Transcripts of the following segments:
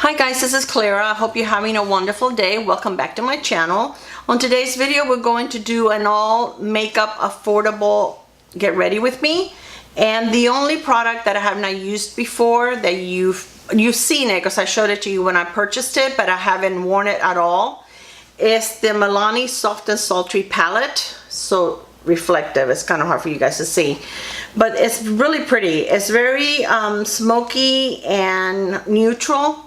Hi guys, this is Clara. I hope you're having a wonderful day. Welcome back to my channel. On today's video, we're going to do an all makeup affordable get ready with me. And the only product that I have not used before that you've seen it because I showed it to you when I purchased it, but I haven't worn it at all, is the Milani Soft and Sultry palette. So reflective, it's kind of hard for you guys to see, but it's really pretty. It's very smoky and neutral.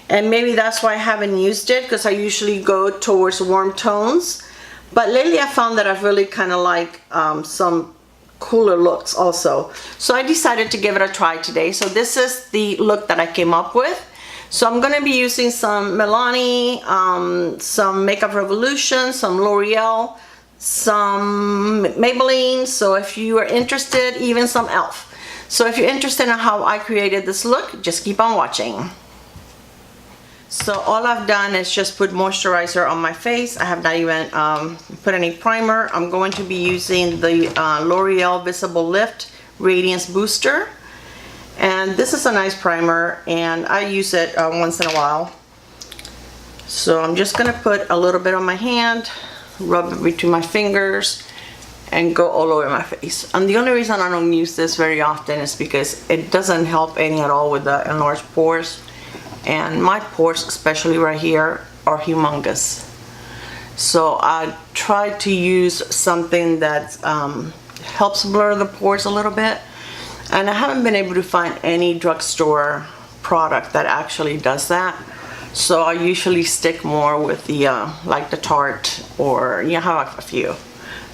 And maybe that's why I haven't used it, because I usually go towards warm tones. But lately I found that I really kind of like some cooler looks also. So I decided to give it a try today. So this is the look that I came up with. So I'm going to be using some Milani, some Makeup Revolution, some L'Oreal, some Maybelline. So if you are interested, even some e.l.f. So if you're interested in how I created this look, just keep on watching. So all I've done is just put moisturizer on my face. I have not even put any primer. I'm going to be using the L'Oreal Visible Lift Radiance Booster. And this is a nice primer and I use it once in a while. So I'm just going to put a little bit on my hand, rub it between my fingers, and go all over my face. And the only reason I don't use this very often is because it doesn't help any at all with the enlarged pores. And my pores, especially right here, are humongous. So I try to use something that helps blur the pores a little bit. And I haven't been able to find any drugstore product that actually does that. So I usually stick more with the like the Tarte, or you have a few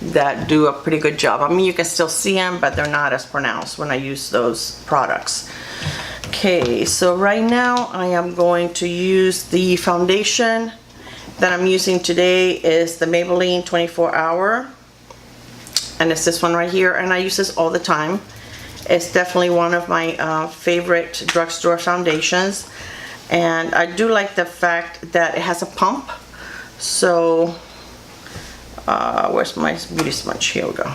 that do a pretty good job. I mean, you can still see them, but they're not as pronounced when I use those products. Okay, so right now I am going to use the foundation that I'm using today is the Maybelline 24 Hour, and it's this one right here, and I use this all the time. It's definitely one of my favorite drugstore foundations, and I do like the fact that it has a pump. So where's my beauty sponge? Here we go.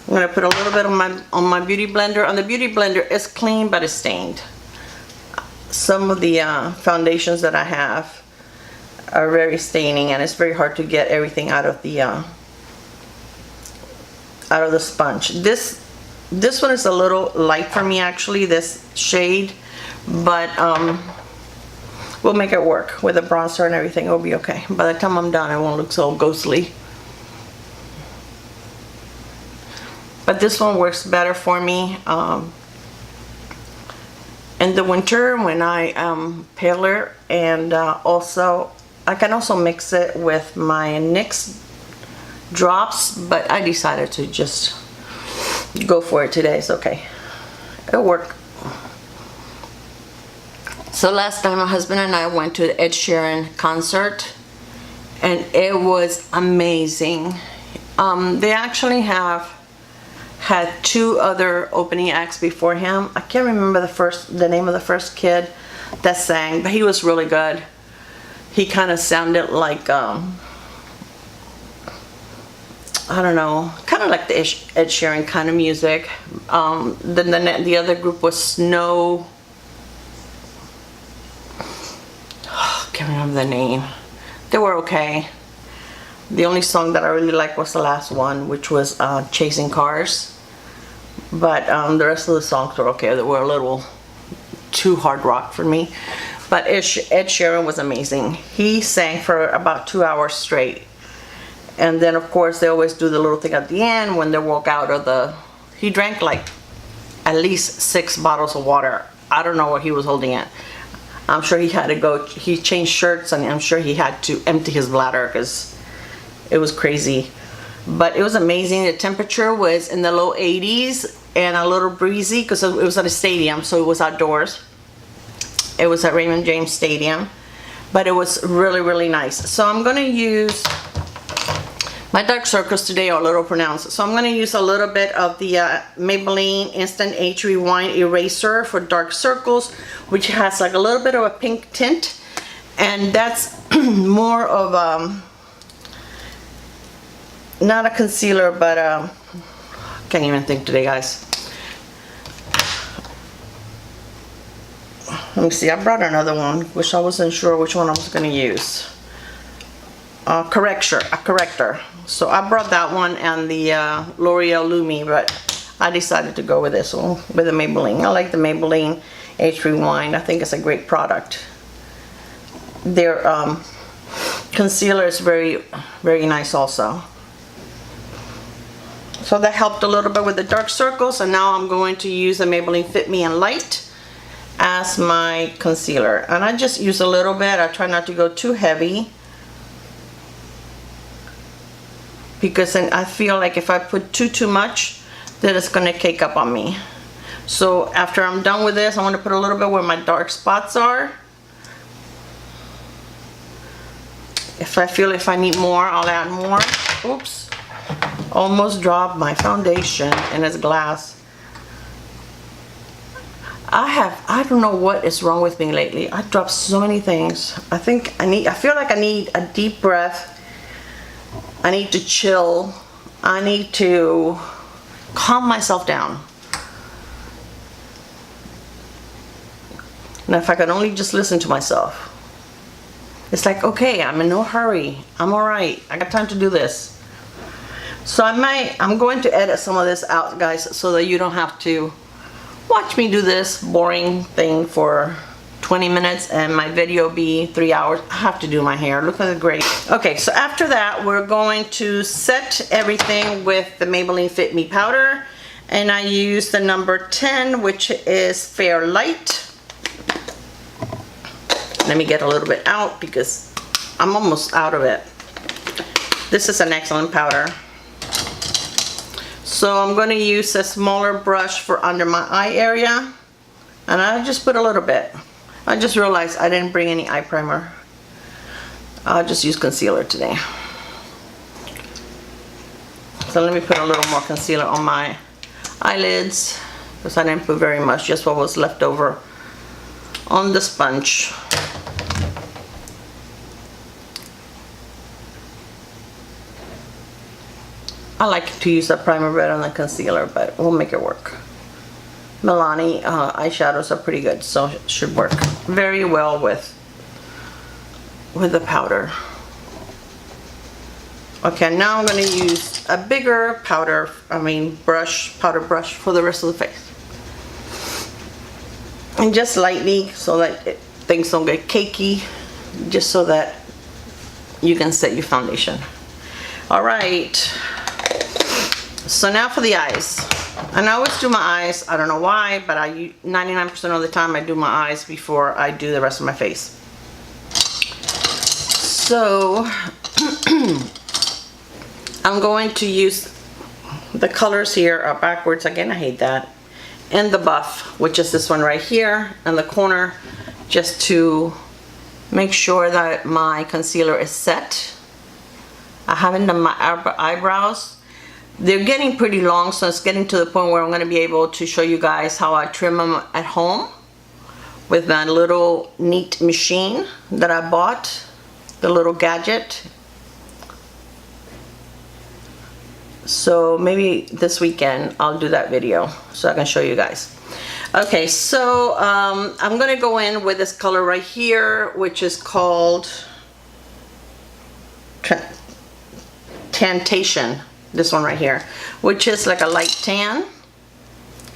I'm going to put a little bit on my beauty blender. And the beauty blender is clean, but it's stained. Some of the foundations that I have are very staining, and it's very hard to get everything out of the sponge. This one is a little light for me, actually, this shade, but we'll make it work with a bronzer and everything. It'll be okay. By the time I'm done, it won't look so ghostly. But this one works better for me in the winter when I am paler, and also I can also mix it with my NYX drops, but I decided to just go for it today. It's okay, it'll work. So last time my husband and I went to the Ed Sheeran concert, and it was amazing. They actually had two other opening acts before him. I can't remember the name of the first kid that sang, but he was really good. He kind of sounded like I don't know, kind of like the Ed Sheeran kind of music. Then the other group was Snow. Oh, can't remember the name. They were okay. The only song that I really liked was the last one, which was Chasing Cars. But the rest of the songs were okay. They were a little too hard rock for me. But Ed Sheeran was amazing. He sang for about 2 hours straight. And then, of course, they always do the little thing at the end when they walk out of the... He drank like at least 6 bottles of water. I don't know what he was holding it. I'm sure he had to go... He changed shirts, and I'm sure he had to empty his bladder because it was crazy. But it was amazing. The temperature was in the low 80s and a little breezy because it was at a stadium, so it was outdoors. It was at Raymond James Stadium, but it was really, really nice. So I'm going to use my dark circles today are a little pronounced, so I'm going to use a little bit of the Maybelline Instant Age Rewind Eraser for dark circles, which has like a little bit of a pink tint, and that's more of not a concealer, but can't even think today, guys. me see, I brought another one, which I wasn't sure which one I was going to use. A corrector. So I brought that one and the L'Oreal Lumi, but I decided to go with this one, with the Maybelline. I like the Maybelline Age Rewind. I think it's a great product. Their concealer is very, very nice also. So that helped a little bit with the dark circles, and now I'm going to use the Maybelline Fit Me in Light as my concealer. And I just use a little bit. I try not to go too heavy, because then I feel like if I put too much, then it's going to cake up on me. So after I'm done with this, I want to put a little bit where my dark spots are. If I feel if I need more, I'll add more. Oops. Almost dropped my foundation and it's glass. I don't know what is wrong with me lately. I dropped so many things. I feel like I need a deep breath. I need to chill. I need to calm myself down. And if I could only just listen to myself. It's like, okay, I'm in no hurry. I'm alright. I got time to do this. So I'm going to edit some of this out, guys, so that you don't have to watch me do this boring thing for 20 minutes and my video be 3 hours. I have to do my hair. Look at the gray. Okay, so after that, we're going to set everything with the Maybelline Fit Me powder. And I use the number 10, which is Fair Light. Let me get a little bit out because I'm almost out of it. This is an excellent powder. So I'm going to use a smaller brush for under my eye area. And I just put a little bit. I just realized I didn't bring any eye primer. I'll just use concealer today. So let me put a little more concealer on my eyelids, because I didn't put very much, just what was left over on the sponge. I like to use a primer better than concealer, but we'll make it work. Milani eyeshadows are pretty good, so it should work very well with the powder. Okay, now I'm going to use a bigger powder brush for the rest of the face. And just lightly, so that things don't get cakey, just so that you can set your foundation. Alright, so now for the eyes. And I always do my eyes, I don't know why, but 99% of the time I do my eyes before I do the rest of my face. So I'm going to use the colors here are backwards again, I hate that, and the buff, which is this one right here in the corner, just to make sure that my concealer is set. I haven't done my eyebrows. They're getting pretty long, so it's getting to the point where I'm going to be able to show you guys how I trim them at home with that little neat machine that I bought, the little gadget. So maybe this weekend I'll do that video so I can show you guys. Okay, so I'm going to go in with this color right here, which is called Tantation. This one right here, which is like a light tan.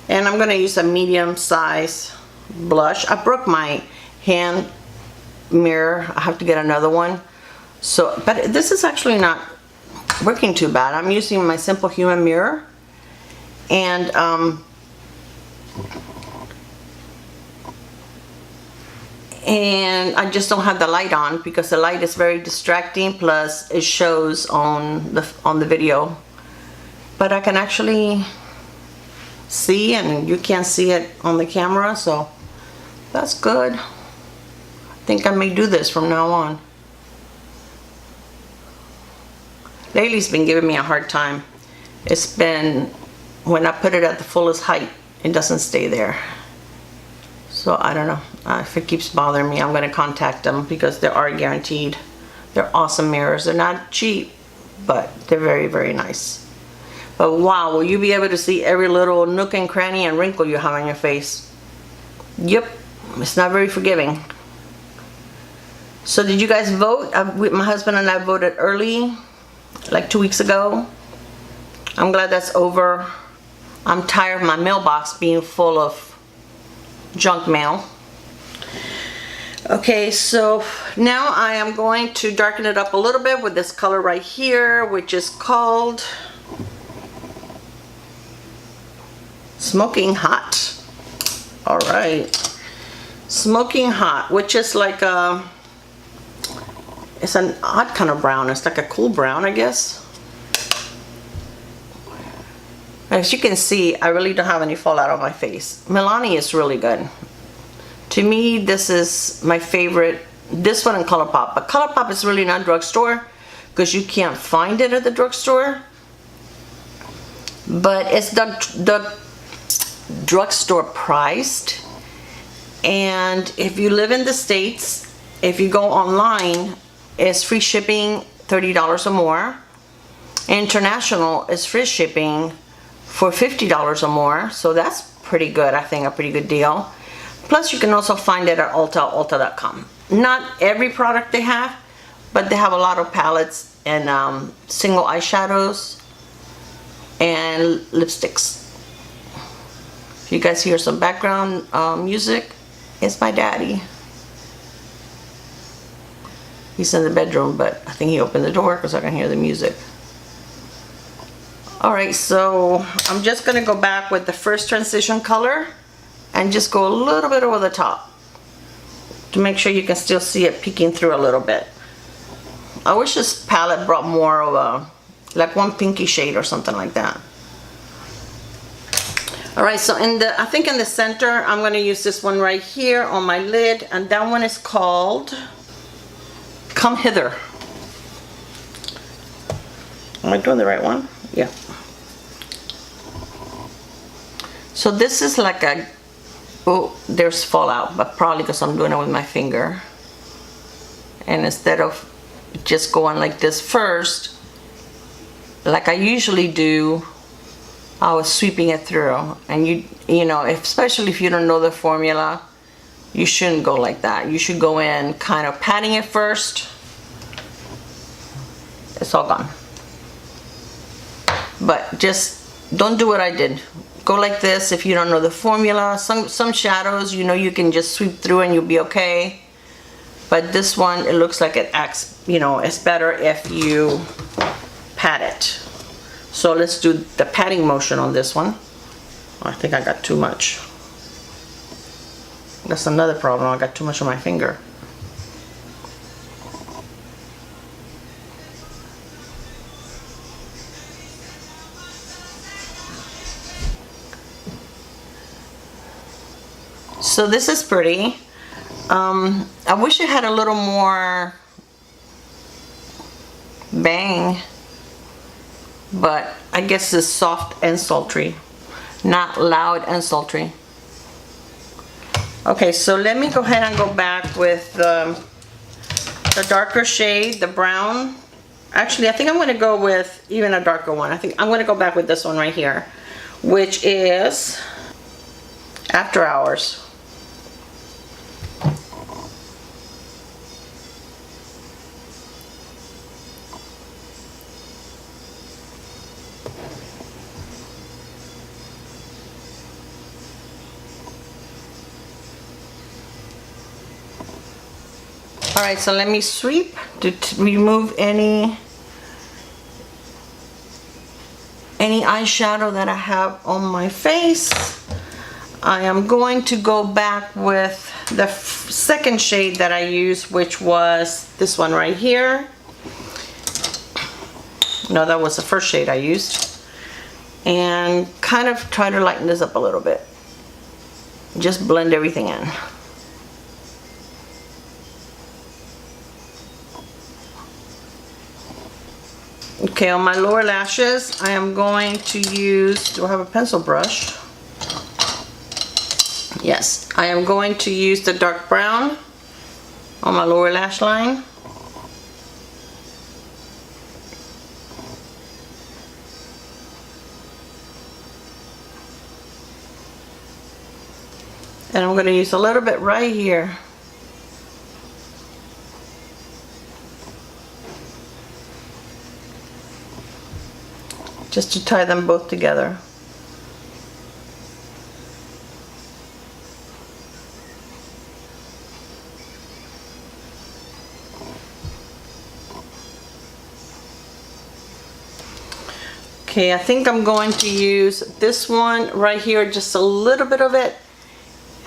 And I'm going to use a medium size blush. I broke my hand mirror. I have to get another one. So, but this is actually not working too bad. I'm using my Simple Human mirror. And I just don't have the light on because the light is very distracting, plus it shows on the video. But I can actually see, and you can't see it on the camera, so that's good. I think I may do this from now on. Lately it's been giving me a hard time. It's been, when I put it at the fullest height, it doesn't stay there. So I don't know. If it keeps bothering me, I'm going to contact them because they are guaranteed. They're awesome mirrors. They're not cheap, but they're very, very nice. But wow, will you be able to see every little nook and cranny and wrinkle you have on your face? Yep. It's not very forgiving. So did you guys vote? My husband and I voted early, like 2 weeks ago. I'm glad that's over. I'm tired of my mailbox being full of junk mail. Okay, so now I am going to darken it up a little bit with this color right here, which is called Smoking Hot. All right, Smoking Hot, which is like a, it's an odd kind of brown. It's like a cool brown, I guess. As you can see, I really don't have any fallout on my face. Milani is really good. To me, this is my favorite. This one and ColourPop. But ColourPop is really not drugstore because you can't find it at the drugstore. But it's the drugstore priced. And if you live in the States, if you go online, it's free shipping, $30 or more. International is free shipping for $50 or more. So that's pretty good, I think, a pretty good deal. Plus, you can also find it at ulta.com. Not every product they have, but they have a lot of palettes and single eyeshadows and lipsticks. If you guys hear some background music, it's my daddy. He's in the bedroom, but I think he opened the door because I can hear the music. Alright, so I'm just going to go back with the first transition color and just go a little bit over the top to make sure you can still see it peeking through a little bit. I wish this palette brought more of a, like one pinky shade or something like that. Alright, so I think in the center, I'm going to use this one right here on my lid, and that one is called Come Hither. Am I doing the right one? Yeah. So this is like a, oh, there's fallout, but probably because I'm doing it with my finger. And instead of just going like this first, like I usually do, I was sweeping it through. And you know, especially if you don't know the formula, you shouldn't go like that. You should go in kind of patting it first. It's all gone. But just don't do what I did. Go like this if you don't know the formula. Some shadows, you know, you can just sweep through and you'll be okay. But this one, it looks like it acts, you know, it's better if you pat it. So let's do the patting motion on this one. I think I got too much. That's another problem. I got too much on my finger. So this is pretty. I wish it had a little more bang, but I guess it's soft and sultry, not loud and sultry. Okay, so let me go ahead and go back with the darker shade, the brown. Actually, I think I'm going to go with even a darker one. I think I'm going to go back with this one right here, which is After Hours. Alright, so let me sweep to remove any eyeshadow that I have on my face. I am going to go back with the second shade that I used, which was this one right here. No, that was the first shade I used. And kind of try to lighten this up a little bit. Just blend everything in. Okay, on my lower lashes, I am going to use, do I have a pencil brush? Yes, I am going to use the dark brown on my lower lash line. And I'm going to use a little bit right here. Just to tie them both together. Okay, I think I'm going to use this one right here, just a little bit of it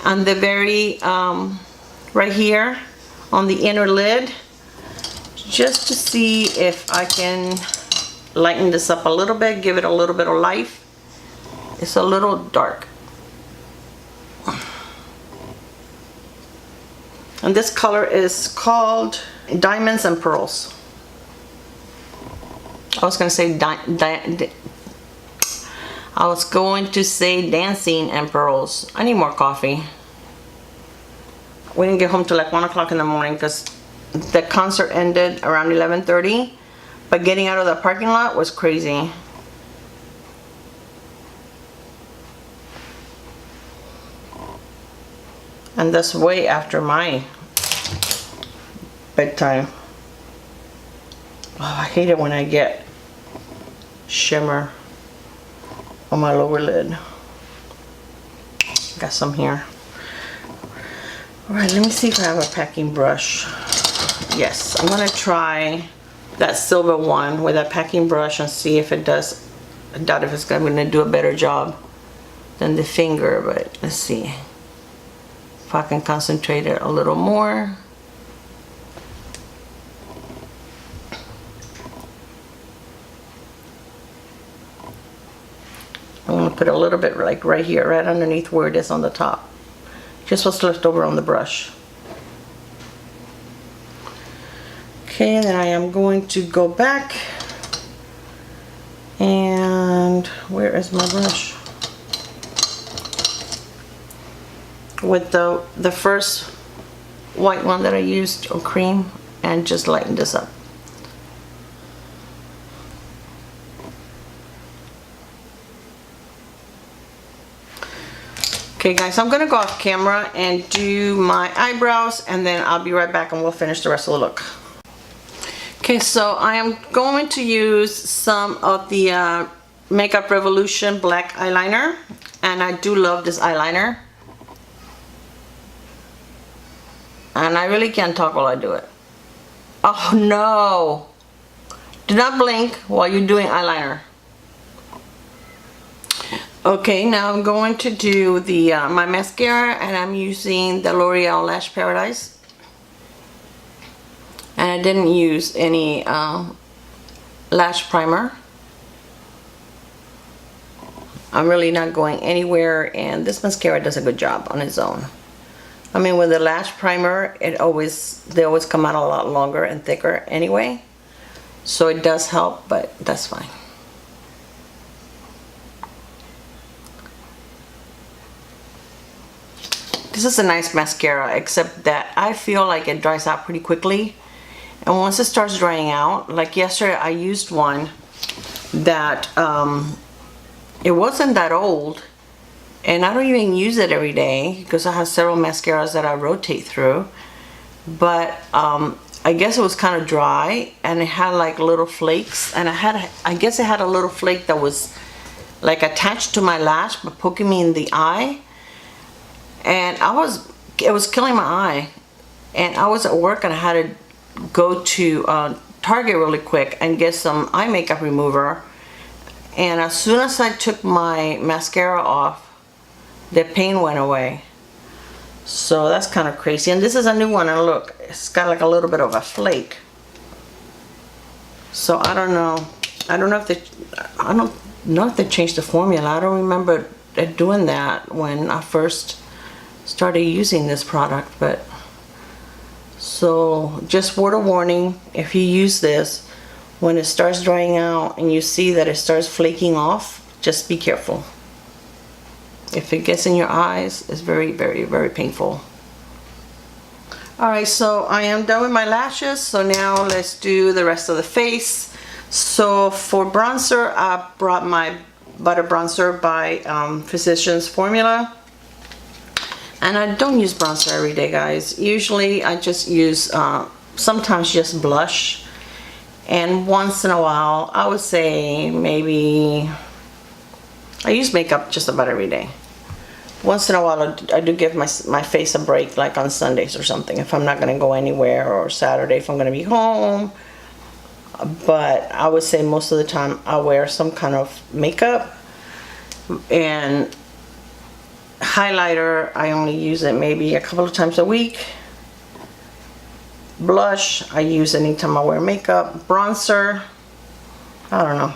on the very, right here on the inner lid, just to see if I can lighten this up a little bit, give it a little bit of life. It's a little dark. And this color is called Diamonds and Pearls. I was going to say Dancing and Pearls. I need more coffee. We didn't get home till like 1 o'clock in the morning because the concert ended around 11:30. But getting out of the parking lot was crazy. And that's way after my bedtime. Oh, I hate it when I get shimmer on my lower lid. Got some here. Alright, let me see if I have a packing brush. Yes, I'm going to try that silver one with that packing brush and see if it does. I doubt if it's going to do a better job than the finger, but let's see if I can concentrate it a little more. I'm going to put a little bit like right here, right underneath where it is on the top. Just what's left over on the brush. Okay, and then I am going to go back and where is my brush? With the first white one that I used, or cream, and just lighten this up. Okay guys, I'm gonna go off camera and do my eyebrows, and then I'll be right back and we'll finish the rest of the look. Okay, so I am going to use some of the Makeup Revolution black eyeliner, and I do love this eyeliner. And I really can't talk while I do it. Oh no! Do not blink while you're doing eyeliner. Okay, now I'm going to do the my mascara, and I'm using the L'Oreal Lash Paradise. And I didn't use any lash primer. I'm really not going anywhere, and this mascara does a good job on its own. I mean, with the lash primer, they always come out a lot longer and thicker anyway. So it does help, but that's fine. This is a nice mascara, except that I feel like it dries out pretty quickly. And once it starts drying out, like yesterday I used one that it wasn't that old, and I don't even use it every day because I have several mascaras that I rotate through. But I guess it was kind of dry, and it had like little flakes, and I guess it had a little flake that was like attached to my lash but poking me in the eye. And it was killing my eye, and I was at work and I had to go to Target really quick and get some eye makeup remover, and as soon as I took my mascara off, the pain went away. So that's kind of crazy. And this is a new one, and look, it's got like a little bit of a flake. So I don't know if they changed the formula. I don't remember doing that when I first started using this product. But so just word of warning, if you use this, when it starts drying out and you see that it starts flaking off, just be careful. If it gets in your eyes, it's very, very, very painful. Alright, so I am done with my lashes, so now let's do the rest of the face. So for bronzer, I brought my Butter Bronzer by Physicians Formula. And I don't use bronzer every day, guys. Usually I just use sometimes just blush, and once in a while, I would say maybe I use makeup just about every day. Once in a while I do give my face a break, like on Sundays or something, if I'm not going to go anywhere, or Saturday if I'm going to be home. But I would say most of the time I wear some kind of makeup. And highlighter, I only use it maybe a couple of times a week. Blush, I use anytime I wear makeup. Bronzer, I don't know,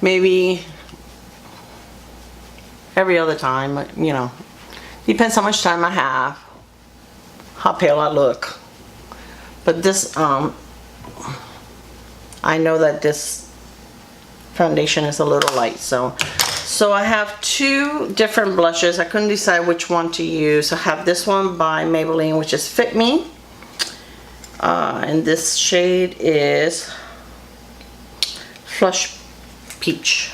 maybe every other time, you know. Depends how much time I have, how pale I look. But this, I know that this foundation is a little light, so I have two different blushes. I couldn't decide which one to use. I have this one by Maybelline, which is Fit Me. And this shade is Flush Peach,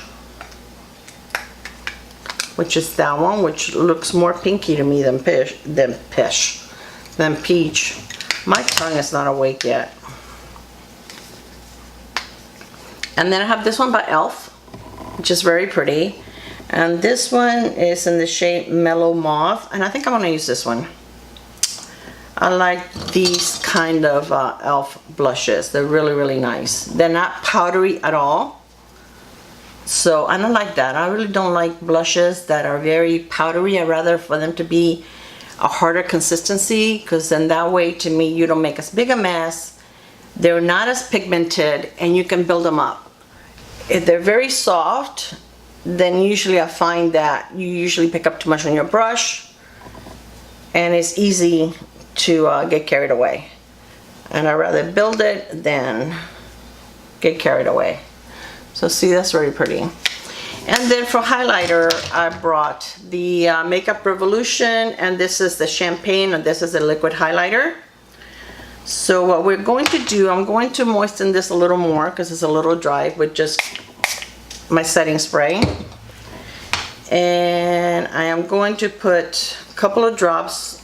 which is that one, which looks more pinky to me than peach. My tongue is not awake yet. And then I have this one by e.l.f., which is very pretty. And this one is in the shade Mellow Mauve, and I think I'm going to use this one. I like these kind of e.l.f. blushes. They're really, really nice. They're not powdery at all. So I don't like that. I really don't like blushes that are very powdery. I'd rather for them to be a harder consistency, because then that way, to me, you don't make as big a mess. They're not as pigmented, and you can build them up. If they're very soft, then usually I find that you usually pick up too much on your brush, and it's easy to get carried away. And I'd rather build it than get carried away. So see, that's very pretty. And then for highlighter, I brought the Makeup Revolution, and this is the Champagne, and this is the liquid highlighter. So what we're going to do, I'm going to moisten this a little more because it's a little dry with just my setting spray. And I am going to put a couple of drops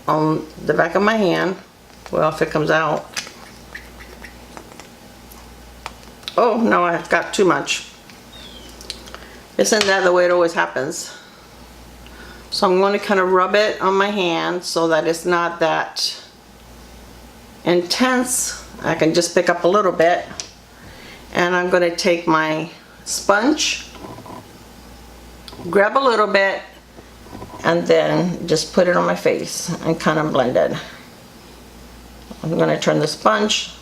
on the back of my hand. Well, if it comes out. Oh, no, I've got too much. Isn't that the way it always happens? So I'm going to kind of rub it on my hand so that it's not that intense. I can just pick up a little bit, and I'm going to take my sponge, grab a little bit, and then just put it on my face and kind of blend it. I'm going to turn the sponge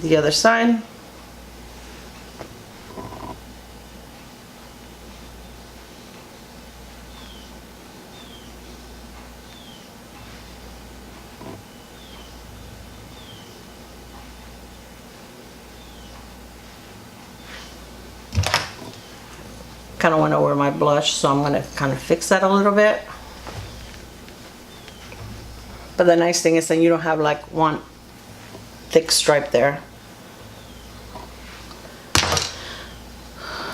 the other side. Kind of went over my blush, so I'm going to kind of fix that a little bit. But the nice thing is that you don't have like one thick stripe there.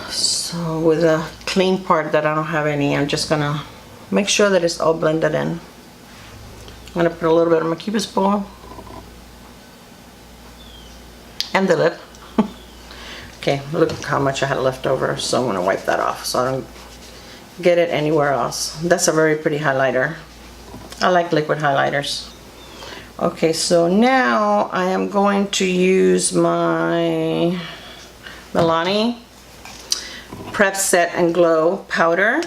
So with a clean part that I don't have any, I'm just gonna make sure that it's all blended in. I'm gonna put a little bit of my Cupid's bow and the lip. Okay, look how much I had left over, so I'm gonna wipe that off so I don't get it anywhere else. That's a very pretty highlighter. I like liquid highlighters. Okay, so now I am going to use my Milani Prep Set and Glow powder, and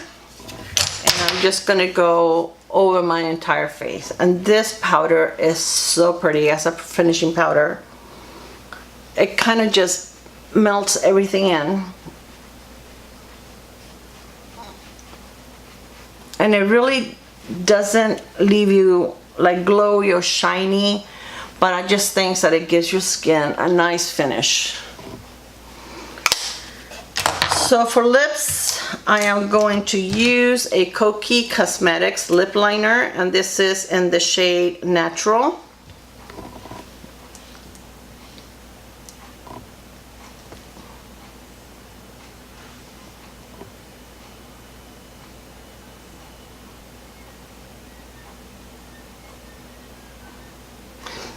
I'm just gonna go over my entire face. And this powder is so pretty as a finishing powder. It kind of just melts everything in, and it really doesn't leave you like glowy or shiny, but I just think that it gives your skin a nice finish. So for lips, I am going to use a Kokie Cosmetics lip liner, and this is in the shade Natural.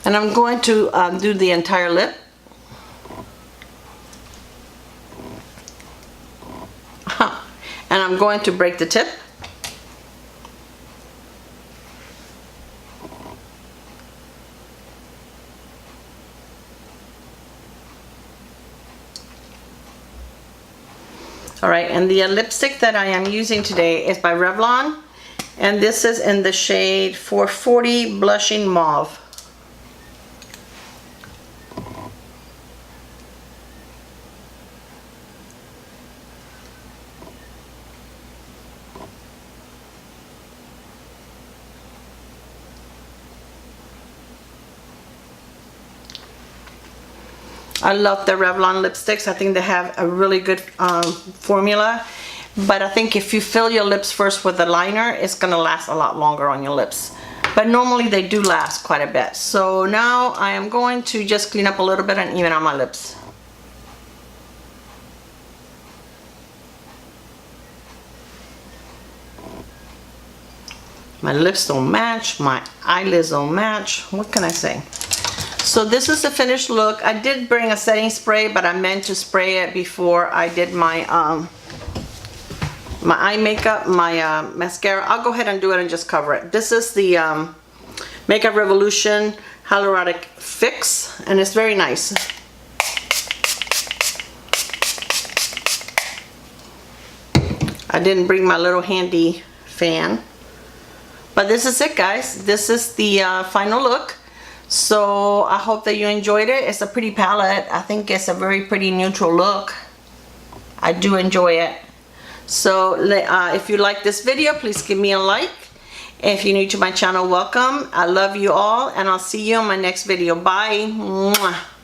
And I'm going to do the entire lip. And I'm going to break the tip. Alright, and the lipstick that I am using today is by Revlon. And this is in the shade 440 Blushing Mauve. I love the Revlon lipsticks. I think they have a really good formula. But I think if you fill your lips first with the liner, it's going to last a lot longer on your lips. But normally they do last quite a bit. So now I am going to just clean up a little bit and even out my lips. My lips don't match. My eyelids don't match. What can I say? So this is the finished look. I did bring a setting spray, but I meant to spray it before I did my my eye makeup, my mascara. I'll go ahead and do it and just cover it. This is the Makeup Revolution Hyaluronic Fix, and it's very nice. I didn't bring my little handy fan. But this is it, guys. This is the final look. So I hope that you enjoyed it. It's a pretty palette. I think it's a very pretty neutral look. I do enjoy it. So if you like this video, please give me a like. If you're new to my channel, welcome. I love you all, and I'll see you on my next video. Bye. Mwah.